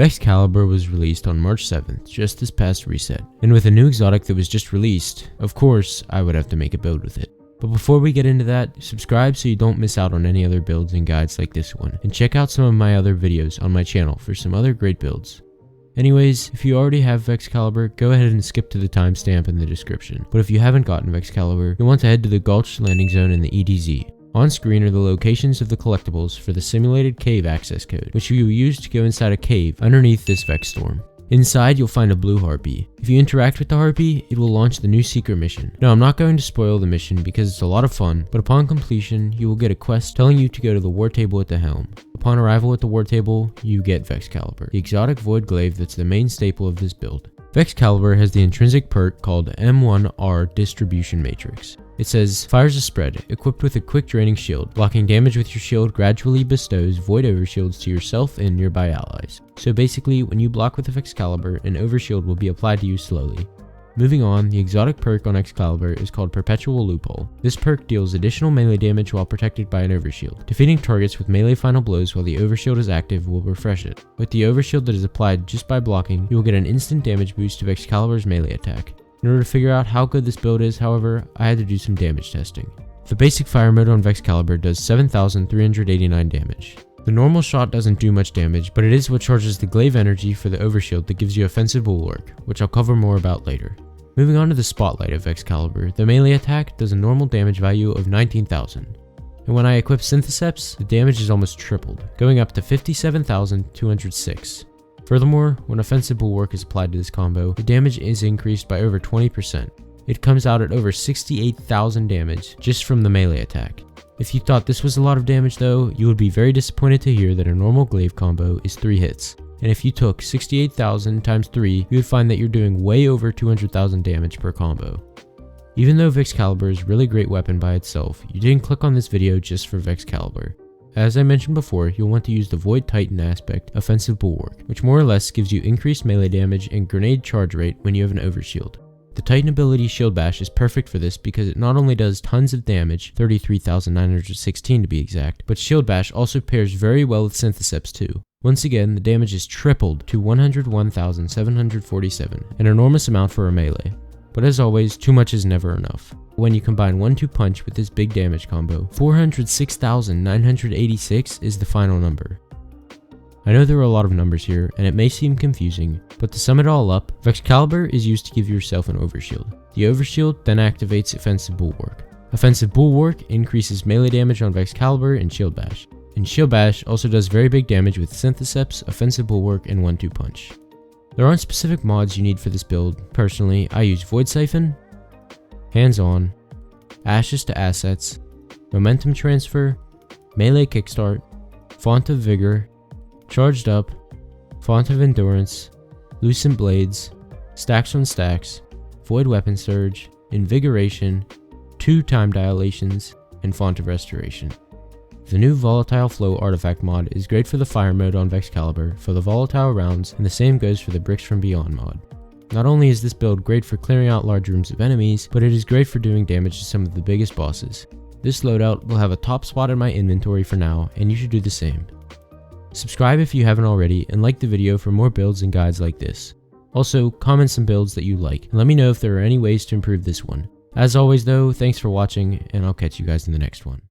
Excalibur was released on March 7th, just this past reset, and with a new exotic that was just released, of course, I would have to make a build with it. But before we get into that, subscribe so you don't miss out on any other builds and guides like this one, and check out some of my other videos on my channel for some other great builds. Anyways, if you already have Excalibur, go ahead and skip to the timestamp in the description, but if you haven't gotten Excalibur, you'll want to head to the Gulch landing zone in the EDZ. On screen are the locations of the collectibles for the simulated cave access code, which you will use to go inside a cave underneath this Vex storm. Inside, you'll find a blue harpy. If you interact with the harpy, it will launch the new secret mission. Now, I'm not going to spoil the mission because it's a lot of fun, but upon completion, you will get a quest telling you to go to the war table at the helm. Upon arrival at the war table, you get Vexcalibur, the exotic void glaive that's the main staple of this build. Vexcalibur has the intrinsic perk called M1R Distribution Matrix. It says, fires a spread, equipped with a quick draining shield. Blocking damage with your shield gradually bestows void overshields to yourself and nearby allies. So basically, when you block with Excalibur, an overshield will be applied to you slowly. Moving on, the exotic perk on Excalibur is called Perpetual Loophole. This perk deals additional melee damage while protected by an overshield. Defeating targets with melee final blows while the overshield is active will refresh it. With the overshield that is applied just by blocking, you will get an instant damage boost of Excalibur's melee attack. In order to figure out how good this build is, however, I had to do some damage testing. The basic fire mode on Vexcalibur does 7,389 damage. The normal shot doesn't do much damage, but it is what charges the glaive energy for the overshield that gives you offensive bulwark, which I'll cover more about later. Moving on to the spotlight of Excalibur, the melee attack does a normal damage value of 19,000. And when I equip Syntheseps, the damage is almost tripled, going up to 57,206. Furthermore, when offensive bulwark is applied to this combo, the damage is increased by over 20%. It comes out at over 68,000 damage just from the melee attack. If you thought this was a lot of damage though, you would be very disappointed to hear that a normal glaive combo is 3 hits. And if you took 68,000 times 3, you would find that you're doing way over 200,000 damage per combo. Even though Vexcalibur is a really great weapon by itself, you didn't click on this video just for Vexcalibur. As I mentioned before, you'll want to use the Void Titan aspect, Offensive Bulwark, which more or less gives you increased melee damage and grenade charge rate when you have an overshield. The Titan ability Shield Bash is perfect for this because it not only does tons of damage, 33,916 to be exact, but Shield Bash also pairs very well with Syntheseps too. Once again, the damage is tripled to 101,747, an enormous amount for a melee. But as always, too much is never enough. When you combine 1-2 punch with this big damage combo, 406,986 is the final number. I know there are a lot of numbers here, and it may seem confusing, but to sum it all up, Vexcalibur is used to give yourself an overshield. The overshield then activates Offensive Bulwark. Offensive Bulwark increases melee damage on Vexcalibur and Shield Bash. And Shield Bash also does very big damage with Syntheseps, Offensive Bulwark, and 1-2 punch. There aren't specific mods you need for this build. Personally, I use Void Siphon, Hands On, Ashes to Assets, Momentum Transfer, Melee Kickstart, Font of Vigor, Charged Up, Font of Endurance, Lucent Blades, Stacks on Stacks, Void Weapon Surge, Invigoration, 2 Time Dilations, and Font of Restoration. The new Volatile Flow artifact mod is great for the fire mode on Vexcalibur for the volatile rounds, and the same goes for the Bricks from Beyond mod. Not only is this build great for clearing out large rooms of enemies, but it is great for doing damage to some of the biggest bosses. This loadout will have a top spot in my inventory for now, and you should do the same. Subscribe if you haven't already, and like the video for more builds and guides like this. Also, comment some builds that you like, and let me know if there are any ways to improve this one. As always though, thanks for watching, and I'll catch you guys in the next one.